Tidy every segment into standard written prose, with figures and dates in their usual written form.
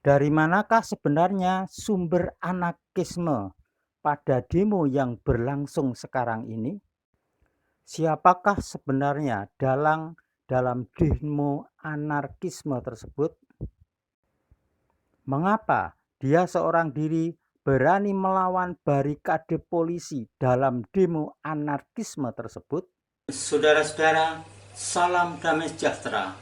Dari manakah sebenarnya sumber anarkisme pada demo yang berlangsung sekarang ini? Siapakah sebenarnya dalam demo anarkisme tersebut? Mengapa dia seorang diri berani melawan barikade polisi dalam demo anarkisme tersebut? Saudara-saudara, salam damai sejahtera.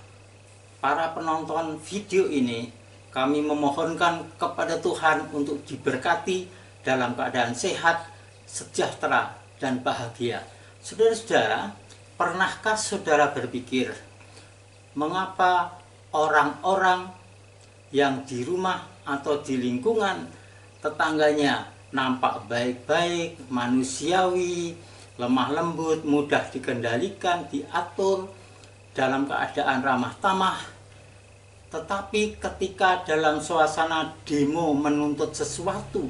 Para penonton video ini, kami memohonkan kepada Tuhan untuk diberkati dalam keadaan sehat, sejahtera, dan bahagia. Saudara-saudara, pernahkah saudara berpikir mengapa orang-orang yang di rumah atau di lingkungan tetangganya nampak baik-baik, manusiawi, lemah lembut, mudah dikendalikan, diatur, dalam keadaan ramah tamah, tetapi ketika dalam suasana demo menuntut sesuatu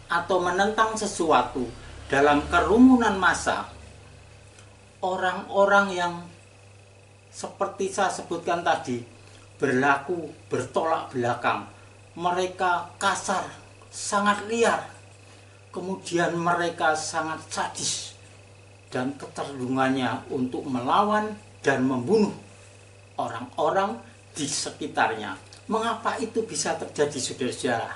atau menentang sesuatu dalam kerumunan massa, orang-orang yang seperti saya sebutkan tadi berlaku bertolak belakang. Mereka kasar, sangat liar, kemudian mereka sangat sadis, dan kecenderungannya untuk melawan dan membunuh orang-orang di sekitarnya. Mengapa itu bisa terjadi, saudara-saudara?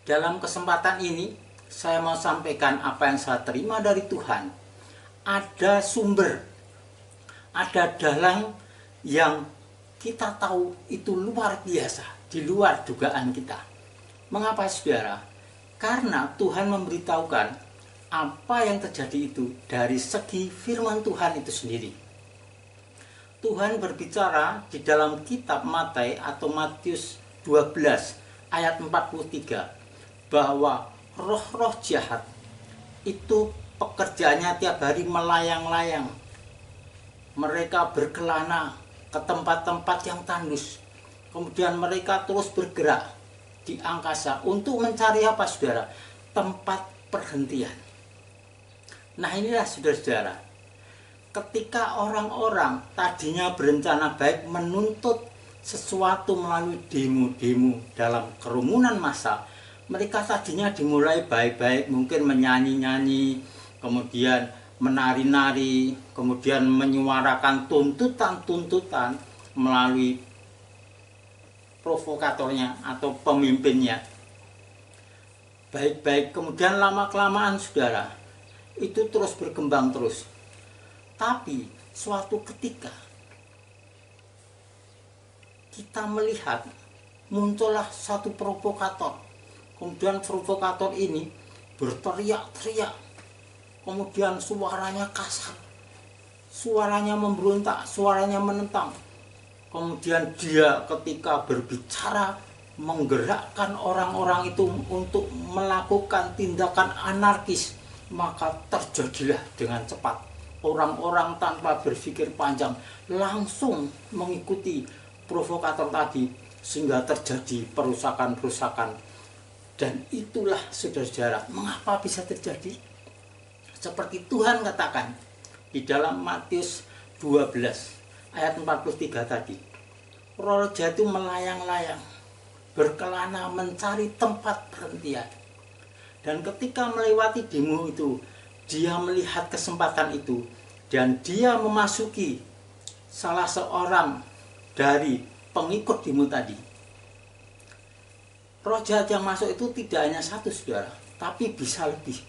Dalam kesempatan ini saya mau sampaikan apa yang saya terima dari Tuhan. Ada sumber, ada dalang yang kita tahu itu luar biasa, di luar dugaan kita. Mengapa, saudara? Karena Tuhan memberitahukan apa yang terjadi itu dari segi firman Tuhan itu sendiri. Tuhan berbicara di dalam kitab Matius atau Matius 12 ayat 43 bahwa roh-roh jahat itu pekerjaannya tiap hari melayang-layang. Mereka berkelana ke tempat-tempat yang tandus. Kemudian mereka terus bergerak di angkasa untuk mencari apa, saudara? Tempat perhentian. Nah, inilah saudara-saudara, ketika orang-orang tadinya berencana baik menuntut sesuatu melalui demo-demo dalam kerumunan massa, mereka tadinya dimulai baik-baik, mungkin menyanyi-nyanyi, kemudian menari-nari, kemudian menyuarakan tuntutan-tuntutan melalui provokatornya atau pemimpinnya. Baik-baik, kemudian lama-kelamaan, saudara, itu terus berkembang terus. Tapi suatu ketika kita melihat muncullah satu provokator. Kemudian provokator ini berteriak-teriak. Kemudian suaranya kasar. Suaranya memberontak, suaranya menentang. Kemudian dia ketika berbicara menggerakkan orang-orang itu untuk melakukan tindakan anarkis, maka terjadilah dengan cepat. Orang-orang tanpa berpikir panjang langsung mengikuti provokator tadi, sehingga terjadi perusakan-perusakan. Dan itulah, saudara-saudara, mengapa bisa terjadi? Seperti Tuhan katakan di dalam Matius 12 ayat 43 tadi, roh jahat itu melayang-layang, berkelana mencari tempat perhentian. Dan ketika melewati demo itu, dia melihat kesempatan itu dan dia memasuki salah seorang dari pengikut demo tadi. Roh jahat yang masuk itu tidak hanya satu, saudara, tapi bisa lebih.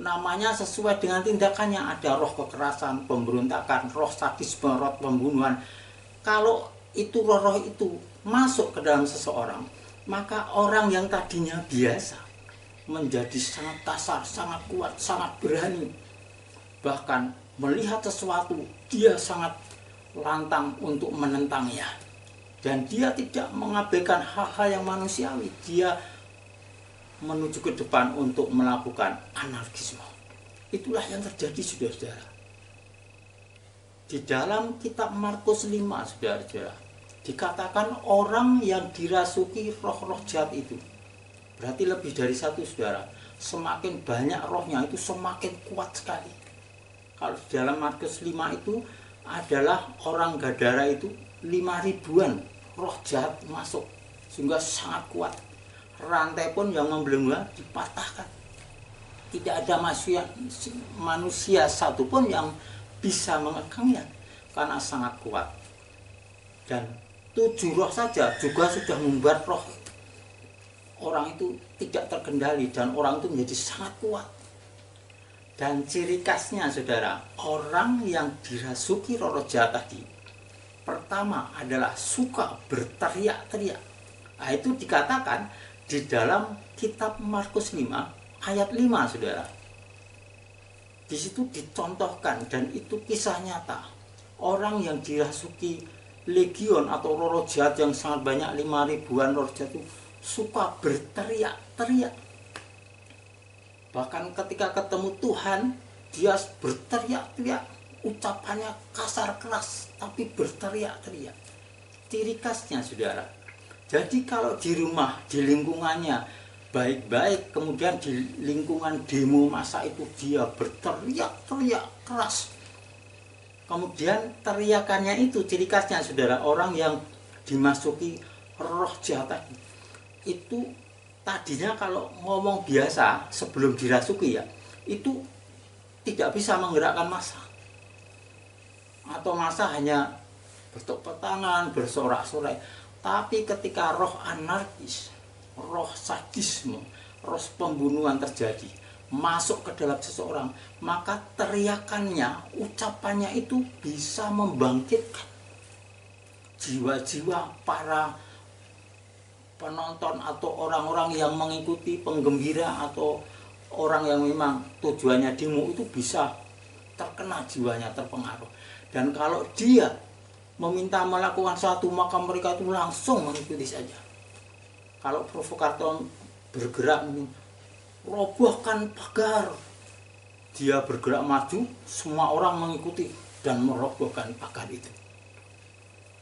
Namanya sesuai dengan tindakannya, ada roh kekerasan, pemberontakan, roh sadisme, roh pembunuhan. Kalau itu roh-roh itu masuk ke dalam seseorang, maka orang yang tadinya biasa menjadi sangat kasar, sangat kuat, sangat berani. Bahkan melihat sesuatu, dia sangat lantang untuk menentangnya. Dan dia tidak mengabaikan hal-hal yang manusiawi. Dia menuju ke depan untuk melakukan anarkisme. Itulah yang terjadi, saudara-saudara. Di dalam kitab Markus 5, saudara-saudara, dikatakan orang yang dirasuki roh-roh jahat itu, berarti lebih dari satu, saudara. Semakin banyak rohnya itu semakin kuat sekali. Kalau dalam Markus 5 itu adalah orang Gadara itu 5 ribuan roh jahat masuk sehingga sangat kuat. Rantai pun yang membelenggu dipatahkan. Tidak ada manusia satupun yang bisa mengekangnya karena sangat kuat. Dan 7 roh saja juga sudah membuat roh orang itu tidak terkendali dan orang itu menjadi sangat kuat. Dan ciri khasnya saudara, orang yang dirasuki roh jahat tadi, pertama adalah suka berteriak-teriak. Nah, itu dikatakan di dalam kitab Markus 5 ayat 5 saudara. Di situ dicontohkan dan itu kisah nyata. Orang yang dirasuki legion atau roh jahat yang sangat banyak, 5.000-an roh jahat itu suka berteriak-teriak. Bahkan ketika ketemu Tuhan, dia berteriak-teriak. Ucapannya kasar keras, tapi berteriak-teriak. Ciri khasnya saudara. Jadi kalau di rumah, di lingkungannya baik-baik, kemudian di lingkungan demo masa itu dia berteriak-teriak keras. Kemudian teriakannya itu ciri khasnya saudara, orang yang dimasuki roh jahat tadi. Itu tadinya kalau ngomong biasa sebelum dirasuki ya, itu tidak bisa menggerakkan massa. Atau massa hanya bertepuk tangan, bersorak-sorai. Tapi ketika roh anarkis, roh sadisme, roh pembunuhan terjadi, masuk ke dalam seseorang, maka teriakannya, ucapannya itu bisa membangkitkan jiwa-jiwa para penonton atau orang-orang yang mengikuti, penggembira atau orang yang memang tujuannya demo itu bisa terkena jiwanya, terpengaruh. Dan kalau dia meminta melakukan satu, maka mereka itu langsung mengikuti saja. Kalau provokator bergerak, robohkan pagar, dia bergerak maju, semua orang mengikuti dan merobohkan pagar itu.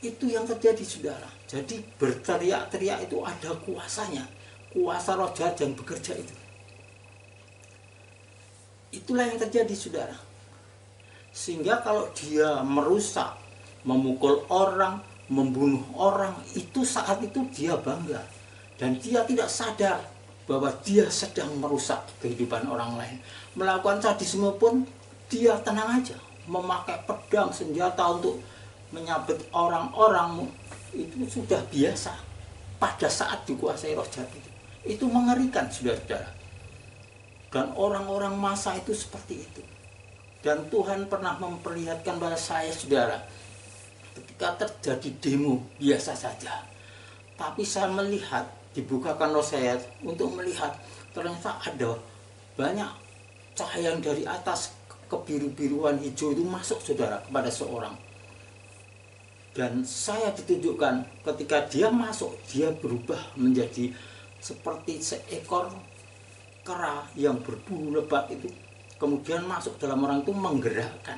Itu yang terjadi saudara. Jadi berteriak-teriak itu ada kuasanya, kuasa roh jahat yang bekerja itu. Itulah yang terjadi saudara. Sehingga kalau dia merusak, memukul orang, membunuh orang, itu saat itu dia bangga. Dan dia tidak sadar bahwa dia sedang merusak kehidupan orang lain. Melakukan sadisme pun dia tenang aja, memakai pedang, senjata untuk menyabet orang-orang, itu sudah biasa pada saat dikuasai roh jahat itu. Itu mengerikan saudara-saudara. Dan orang-orang masa itu seperti itu. Dan Tuhan pernah memperlihatkan pada saya saudara, ketika terjadi demo biasa saja, tapi saya melihat, dibukakan roh saya untuk melihat, ternyata ada banyak cahaya yang dari atas kebiru-biruan hijau itu masuk saudara kepada seorang. Dan saya ditunjukkan ketika dia masuk, dia berubah menjadi seperti seekor kera yang berbulu lebat itu, kemudian masuk dalam orang itu menggerakkan.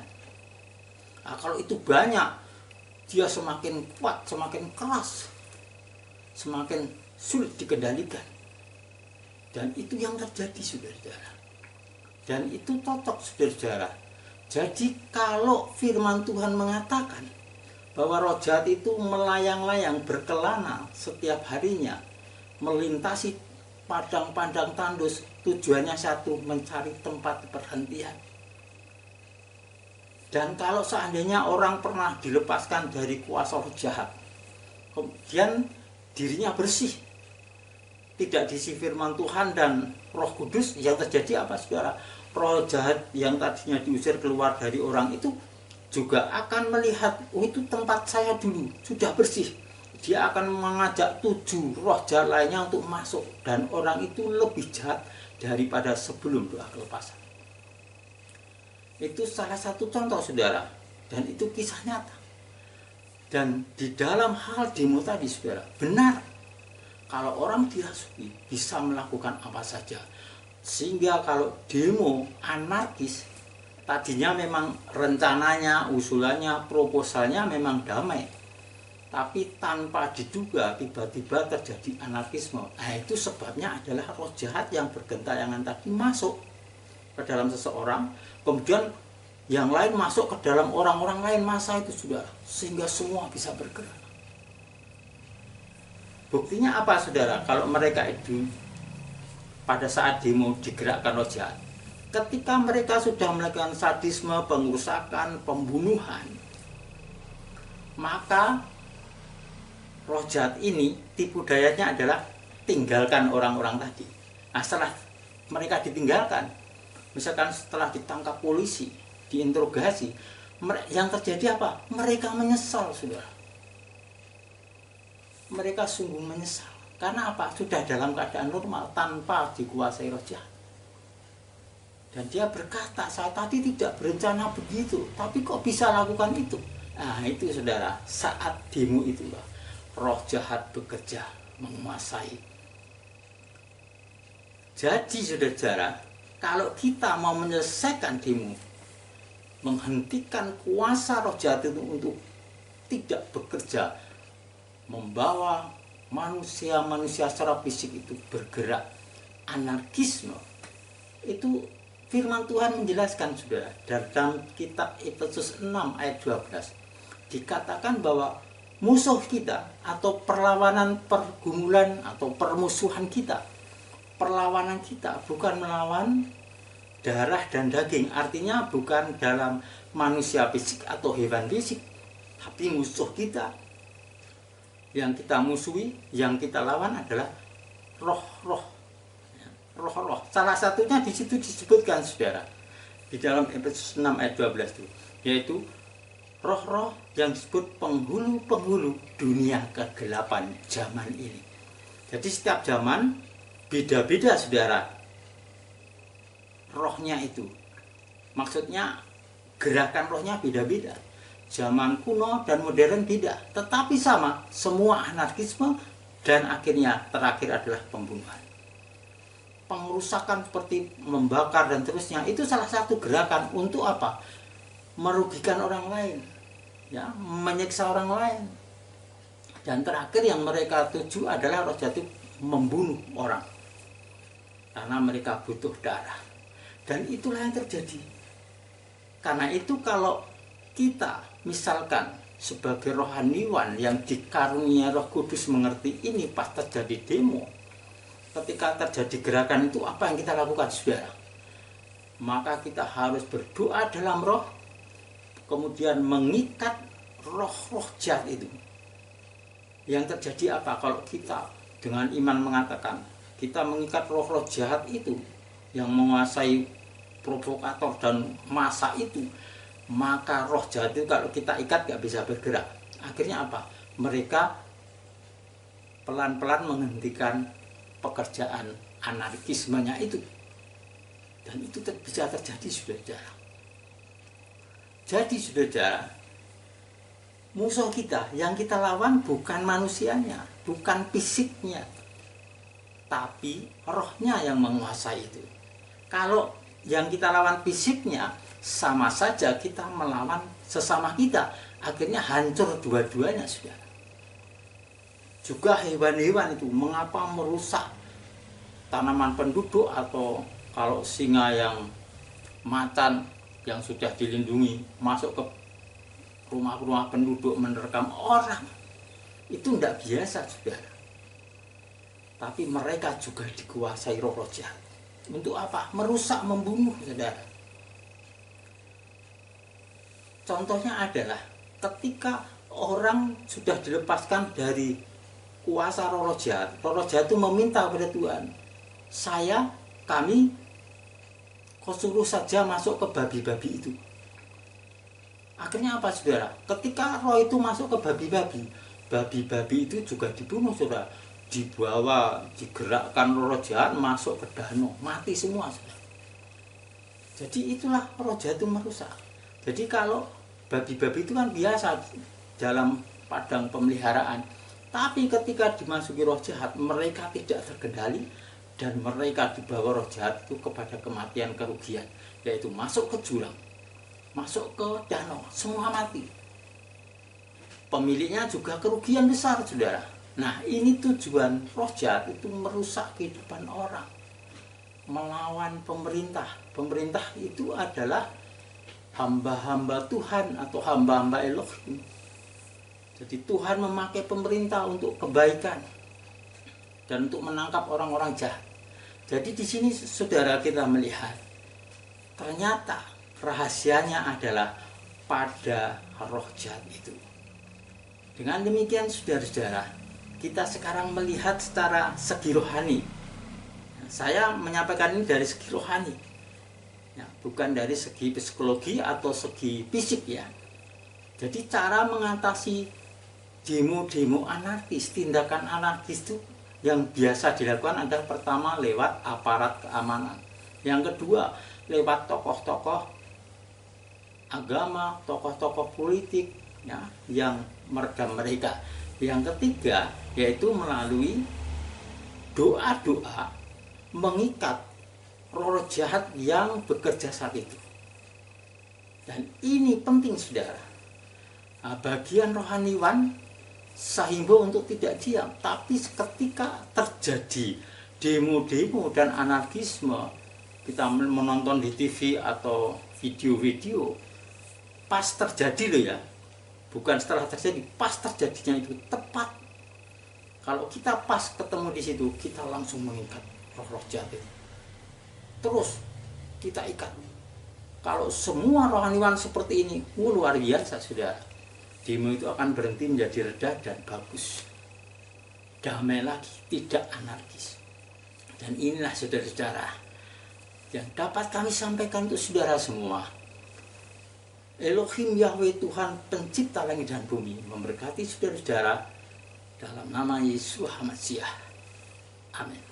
Nah, kalau itu banyak, dia semakin kuat, semakin keras, semakin sulit dikendalikan. Dan itu yang terjadi saudara-saudara. Dan itu cocok saudara-saudara. Jadi kalau firman Tuhan mengatakan bahwa roh jahat itu melayang-layang, berkelana setiap harinya, melintasi padang-padang tandus, tujuannya satu, mencari tempat perhentian. Dan kalau seandainya orang pernah dilepaskan dari kuasa roh jahat, kemudian dirinya bersih, tidak diisi firman Tuhan dan Roh Kudus, yang terjadi apa saudara? Roh jahat yang tadinya diusir keluar dari orang itu juga akan melihat, oh itu tempat saya dulu, sudah bersih. Dia akan mengajak 7 roh jahat lainnya untuk masuk, dan orang itu lebih jahat daripada sebelum doa kelepasan. Itu salah satu contoh saudara, dan itu kisah nyata. Dan di dalam hal demo tadi saudara, benar, kalau orang dirasuki bisa melakukan apa saja. Sehingga kalau demo anarkis, tadinya memang rencananya, usulannya, proposalnya memang damai, tapi tanpa diduga tiba-tiba terjadi anarkisme. Nah, itu sebabnya adalah roh jahat yang bergentayangan tadi masuk ke dalam seseorang, kemudian yang lain masuk ke dalam orang-orang lain masa itu saudara, sehingga semua bisa bergerak. Buktinya apa saudara? Kalau mereka itu pada saat demo digerakkan roh jahat, ketika mereka sudah melakukan sadisme, pengerusakan, pembunuhan, maka roh jahat ini tipu dayanya adalah tinggalkan orang-orang tadi. Nah, setelah mereka ditinggalkan, misalkan setelah ditangkap polisi, diinterogasi, yang terjadi apa? Mereka menyesal, saudara. Mereka sungguh menyesal. Karena apa? Sudah dalam keadaan normal, tanpa dikuasai roh jahat. Dan dia berkata, saya tadi tidak berencana begitu, tapi kok bisa lakukan itu? Nah itu saudara, saat demo itulah roh jahat bekerja menguasai. Jadi saudara, kalau kita mau menyelesaikan demo, menghentikan kuasa roh jahat itu untuk tidak bekerja, membawa manusia-manusia secara fisik itu bergerak, anarkisme, itu firman Tuhan menjelaskan saudara, dalam kitab Efesus 6 ayat 12 dikatakan bahwa musuh kita atau perlawanan, pergumulan atau permusuhan kita, perlawanan kita bukan melawan darah dan daging, artinya bukan dalam manusia fisik atau hewan fisik, tapi musuh kita yang kita musuhi, yang kita lawan adalah roh-roh. Roh-roh. Salah satunya di situ disebutkan saudara, di dalam Efesus 6 ayat 12 itu, yaitu roh-roh yang disebut penghulu-penghulu dunia kegelapan zaman ini. Jadi setiap zaman beda-beda saudara rohnya itu. Maksudnya gerakan rohnya beda-beda. Zaman kuno dan modern beda, tetapi sama, semua anarkisme dan akhirnya terakhir adalah pembunuhan. Pengerusakan seperti membakar dan terusnya, itu salah satu gerakan untuk apa? Merugikan orang lain, ya, menyiksa orang lain. Dan terakhir yang mereka tuju adalah roh jahat membunuh orang karena mereka butuh darah. Dan itulah yang terjadi. Karena itu kalau kita misalkan sebagai rohaniwan yang dikaruniai Roh Kudus mengerti ini pas terjadi demo, ketika terjadi gerakan itu apa yang kita lakukan saudara? Maka kita harus berdoa dalam roh, kemudian mengikat roh-roh jahat itu. Yang terjadi apa? Kalau kita dengan iman mengatakan kita mengikat roh-roh jahat itu yang menguasai provokator dan massa itu, maka roh jahat itu kalau kita ikat gak bisa bergerak. Akhirnya apa? Mereka pelan-pelan menghentikan pekerjaan anarkismenya itu. Dan itu bisa terjadi saudara. Jadi saudara, musuh kita yang kita lawan bukan manusianya, bukan fisiknya, tapi rohnya yang menguasai itu. Kalau yang kita lawan fisiknya, sama saja kita melawan sesama kita, akhirnya hancur dua-duanya saudara. Juga hewan-hewan itu mengapa merusak tanaman penduduk, atau kalau singa yang macan yang sudah dilindungi masuk ke rumah-rumah penduduk menerkam orang, itu tidak biasa saudara. Tapi mereka juga dikuasai roh-roh jahat. Untuk apa? Merusak, membunuh saudara. Contohnya adalah ketika orang sudah dilepaskan dari kuasa roh jahat itu meminta kepada Tuhan, kami kau suruh saja masuk ke babi-babi itu. Akhirnya apa saudara? Ketika roh itu masuk ke babi-babi, babi-babi itu juga dibunuh saudara. Dibawa, digerakkan roh jahat masuk ke danau, mati semua saudara. Jadi itulah roh jahat itu merusak. Jadi kalau babi-babi itu kan biasa dalam padang pemeliharaan, tapi ketika dimasuki roh jahat, mereka tidak terkendali dan mereka dibawa roh jahat itu kepada kematian, kerugian, yaitu masuk ke jurang, masuk ke danau, semua mati. Pemiliknya juga kerugian besar saudara. Nah ini tujuan roh jahat itu merusak kehidupan orang, melawan pemerintah. Pemerintah itu adalah hamba-hamba Tuhan atau hamba-hamba Elohim. Jadi Tuhan memakai pemerintah untuk kebaikan. dan untuk menangkap orang-orang jahat. Jadi di sini saudara kita melihat ternyata rahasianya adalah pada roh jahat itu. Dengan demikian saudara-saudara, kita sekarang melihat secara segi rohani. Saya menyampaikan ini dari segi rohani, ya, bukan dari segi psikologi atau segi fisik ya. Jadi cara mengatasi demo-demo anarkis, tindakan anarkis itu yang biasa dilakukan adalah pertama lewat aparat keamanan. Yang kedua lewat tokoh-tokoh agama, tokoh-tokoh politik ya, yang meredam mereka. Yang ketiga yaitu melalui doa-doa mengikat roh jahat yang bekerja saat itu. Dan ini penting saudara. Nah, bagian rohaniwan saya himbau untuk tidak diam, tapi ketika terjadi demo-demo dan anarkisme, kita menonton di TV atau video-video, pas terjadi loh ya, bukan setelah terjadi, pas terjadinya itu tepat. Kalau kita pas ketemu di situ, kita langsung mengikat roh-roh jahat itu. Terus kita ikat. Kalau semua rohaniwan seperti ini, luar biasa saudara. Demo itu akan berhenti menjadi reda dan bagus. Damai lagi, tidak anarkis. Dan inilah saudara-saudara yang dapat kami sampaikan untuk saudara semua. Elohim Yahweh Tuhan pencipta langit dan bumi memberkati saudara-saudara dalam nama Yesus HaMashiach. Amin.